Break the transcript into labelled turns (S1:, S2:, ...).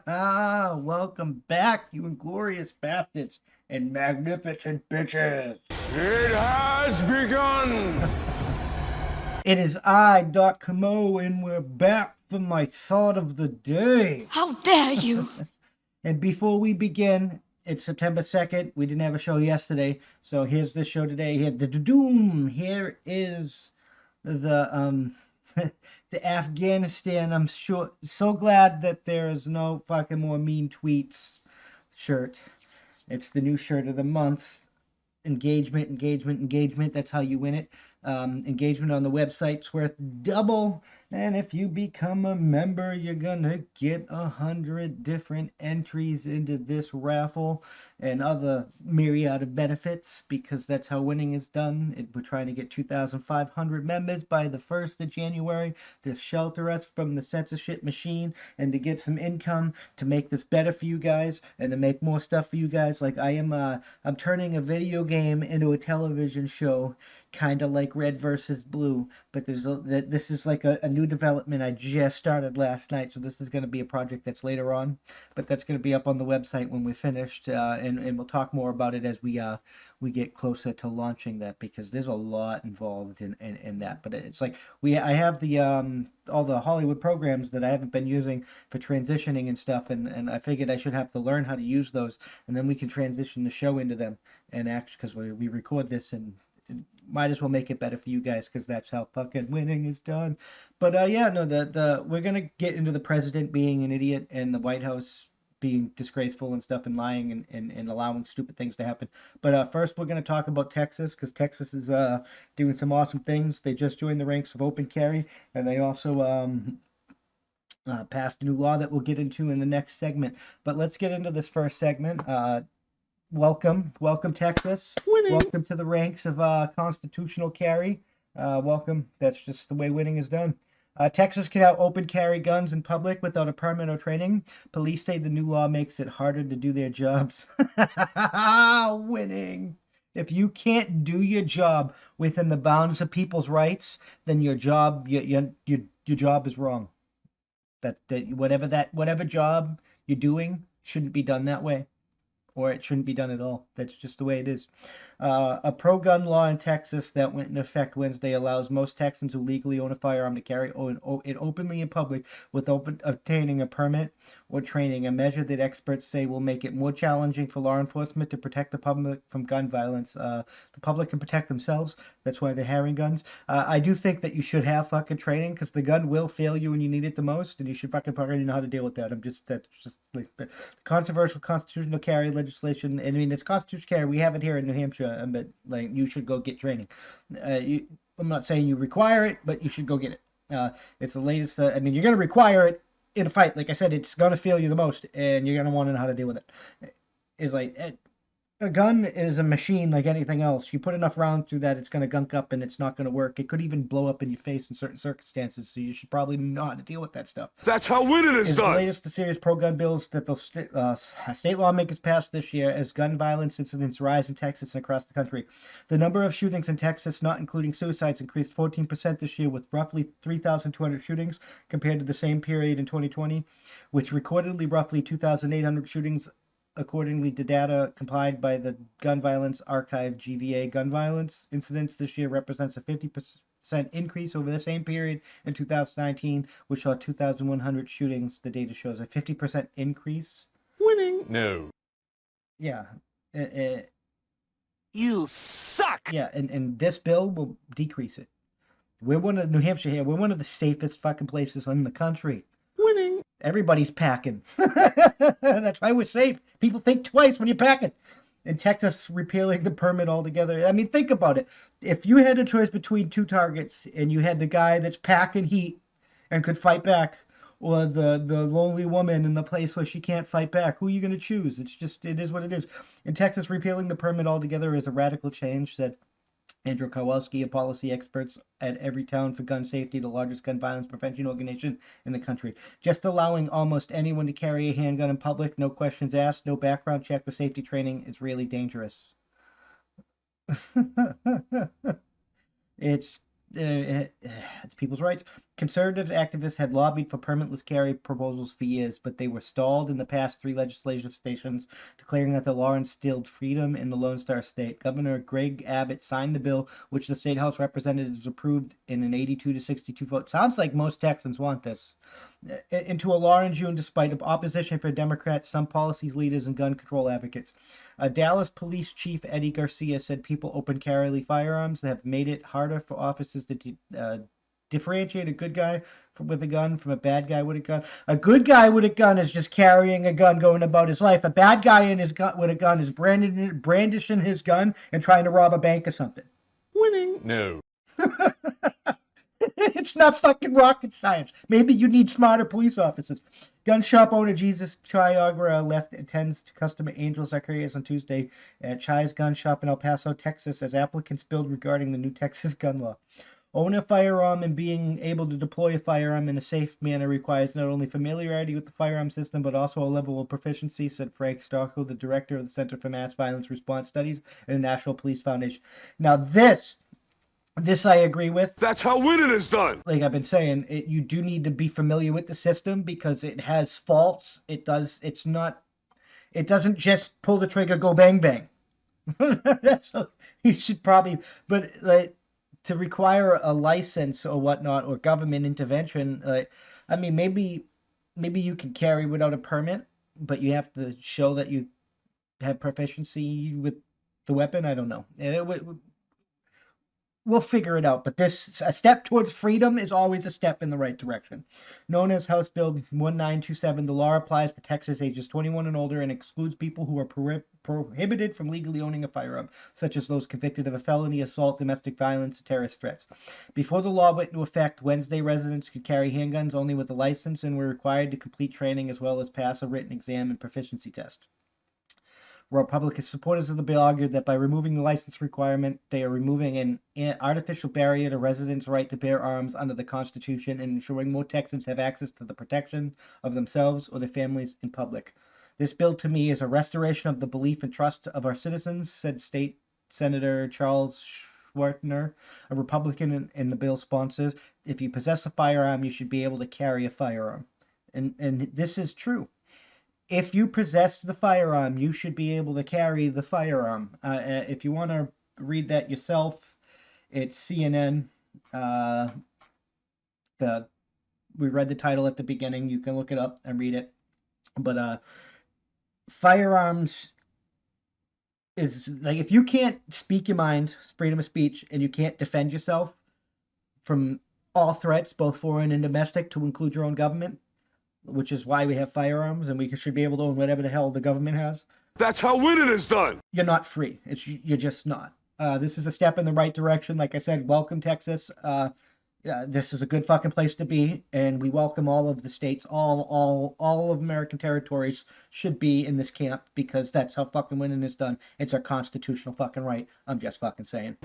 S1: Welcome back, you inglorious bastards and magnificent bitches.
S2: It has begun!
S1: It is I, Doc Camo, and we're back for my thought of the day.
S3: How dare you!
S1: And before we begin, it's September 2nd. We didn't have a show yesterday, so here's the show today. Here, the doom. Here is the the Afghanistan. I'm so glad that there is no fucking more mean tweets shirt. It's the new shirt of the month. Engagement, engagement, engagement. That's how you win it. Engagement on the website's worth double. And if you become a member, you're gonna get 100 different entries into this raffle and other myriad of benefits, because that's how winning is done. We're trying to get 2,500 members by the 1st of January to shelter us from the censorship machine and to get some income to make this better for you guys and to make more stuff for you guys. Like I'm turning a video game into a television show, kind of like Red versus Blue, but this is like a new development I just started last night, so this is going to be a project that's later on, but that's going to be up on the website when we're finished, and we'll talk more about it as we get closer to launching that, because there's a lot involved in that. But it's like I have the all the Hollywood programs that I haven't been using for transitioning and stuff, and I figured I should have to learn how to use those, and then we can transition the show into them and act, because we record this and might as well make it better for you guys, because that's how fucking winning is done. But yeah, no, the we're gonna get into the president being an idiot and the White House being disgraceful and stuff and lying and allowing stupid things to happen. But first, we're going to talk about Texas, because Texas is doing some awesome things. They just joined the ranks of open carry, and they also passed a new law that we'll get into in the next segment. But let's get into this first segment. Welcome, Texas.
S2: Winning.
S1: Welcome to the ranks of constitutional carry. Welcome. That's just the way winning is done. Texas can now open carry guns in public without a permit or training. Police say the new law makes it harder to do their jobs. Winning. If you can't do your job within the bounds of people's rights, then your job is wrong. Whatever job you're doing shouldn't be done that way, or it shouldn't be done at all. That's just the way it is. A pro-gun law in Texas that went into effect Wednesday allows most Texans who legally own a firearm to carry it openly in public without obtaining a permit or training, a measure that experts say will make it more challenging for law enforcement to protect the public from gun violence. The public can protect themselves. That's why they're having guns. I do think that you should have fucking training, because the gun will fail you when you need it the most, and you should fucking know how to deal with that. That's just like the controversial constitutional carry legislation. I mean, it's constitutional carry. We have it here in New Hampshire, but like, you should go get training. I'm not saying you require it, but you should go get it. It's the latest. I mean, you're going to require it in a fight. Like I said, it's going to fail you the most, and you're going to want to know how to deal with it. It's like a gun is a machine like anything else. You put enough rounds through that, it's going to gunk up and it's not going to work. It could even blow up in your face in certain circumstances, so you should probably know how to deal with that stuff.
S2: That's how winning is
S1: It's
S2: done!
S1: the latest of serious pro-gun bills that the state lawmakers passed this year as gun violence incidents rise in Texas and across the country. The number of shootings in Texas, not including suicides, increased 14% this year, with roughly 3,200 shootings compared to the same period in 2020, which recordedly roughly 2,800 shootings, accordingly to data compiled by the Gun Violence Archive. GVA gun violence incidents this year represents a 50% increase over the same period in 2019, which saw 2,100 shootings. The data shows a 50% increase.
S2: Winning. No.
S1: Yeah.
S2: You suck!
S1: Yeah, and this bill will decrease it. We're one of New Hampshire here. We're one of the safest fucking places in the country.
S2: Winning.
S1: Everybody's packing. That's why we're safe. People think twice when you're packing. In Texas, repealing the permit altogether. I mean, think about it. If you had a choice between two targets, and you had the guy that's packing heat and could fight back, or the lonely woman in the place where she can't fight back, who are you going to choose? It is what it is. In Texas, repealing the permit altogether is a radical change, said Andrew Kowalski, a policy expert at Everytown for Gun Safety, the largest gun violence prevention organization in the country. Just allowing almost anyone to carry a handgun in public, no questions asked, no background check or safety training, is really dangerous. It's it's people's rights. Conservative activists had lobbied for permitless carry proposals for years, but they were stalled in the past three legislative sessions, declaring that the law instilled freedom in the Lone Star State. Governor Greg Abbott signed the bill, which the State House Representatives approved in an 82 to 62 vote. Sounds like most Texans want this. Into a law in June, despite opposition from Democrats, some policy leaders, and gun control advocates. Dallas Police Chief Eddie Garcia said people open carry firearms that have made it harder for officers to differentiate a good guy with a gun from a bad guy with a gun. A good guy with a gun is just carrying a gun, going about his life. A bad guy in his gun with a gun is brandishing his gun and trying to rob a bank or something.
S2: Winning? No.
S1: It's not fucking rocket science. Maybe you need smarter police officers. Gun shop owner Jesus Chiagra left attends to customer Angel Zacharias on Tuesday at Chai's gun shop in El Paso, Texas, as applicants billed regarding the new Texas gun law. Owning a firearm and being able to deploy a firearm in a safe manner requires not only familiarity with the firearm system, but also a level of proficiency, said Frank Stockel, the director of the Center for Mass Violence Response Studies and the National Police Foundation. Now, this I agree with.
S2: That's how winning is done.
S1: Like I've been saying, you do need to be familiar with the system because it has faults. It doesn't just pull the trigger, go bang bang. That's what you should probably, but like to require a license or whatnot or government intervention. I mean, maybe you can carry without a permit, but you have to show that you have proficiency with the weapon. I don't know. We'll figure it out, but a step towards freedom is always a step in the right direction. Known as House Bill 1927, the law applies to Texas ages 21 and older and excludes people who are prohibited from legally owning a firearm, such as those convicted of a felony, assault, domestic violence, terrorist threats. Before the law went into effect, Wednesday residents could carry handguns only with a license and were required to complete training as well as pass a written exam and proficiency test. Republican supporters of the bill argued that by removing the license requirement, they are removing an artificial barrier to residents' right to bear arms under the Constitution and ensuring more Texans have access to the protection of themselves or their families in public. This bill, to me, is a restoration of the belief and trust of our citizens, said State Senator Charles Schwartner, a Republican and the bill sponsors. If you possess a firearm, you should be able to carry a firearm. And this is true. If you possess the firearm, you should be able to carry the firearm. If you want to read that yourself, it's CNN. We read the title at the beginning. You can look it up and read it. But firearms is like, if you can't speak your mind, freedom of speech, and you can't defend yourself from all threats, both foreign and domestic, to include your own government, which is why we have firearms, and we should be able to own whatever the hell the government has.
S2: That's how winning is done.
S1: You're not free. You're just not. This is a step in the right direction. Like I said, welcome Texas. This is a good fucking place to be, and we welcome all of the states. All of American territories should be in this camp because that's how fucking winning is done. It's our constitutional fucking right. I'm just fucking saying.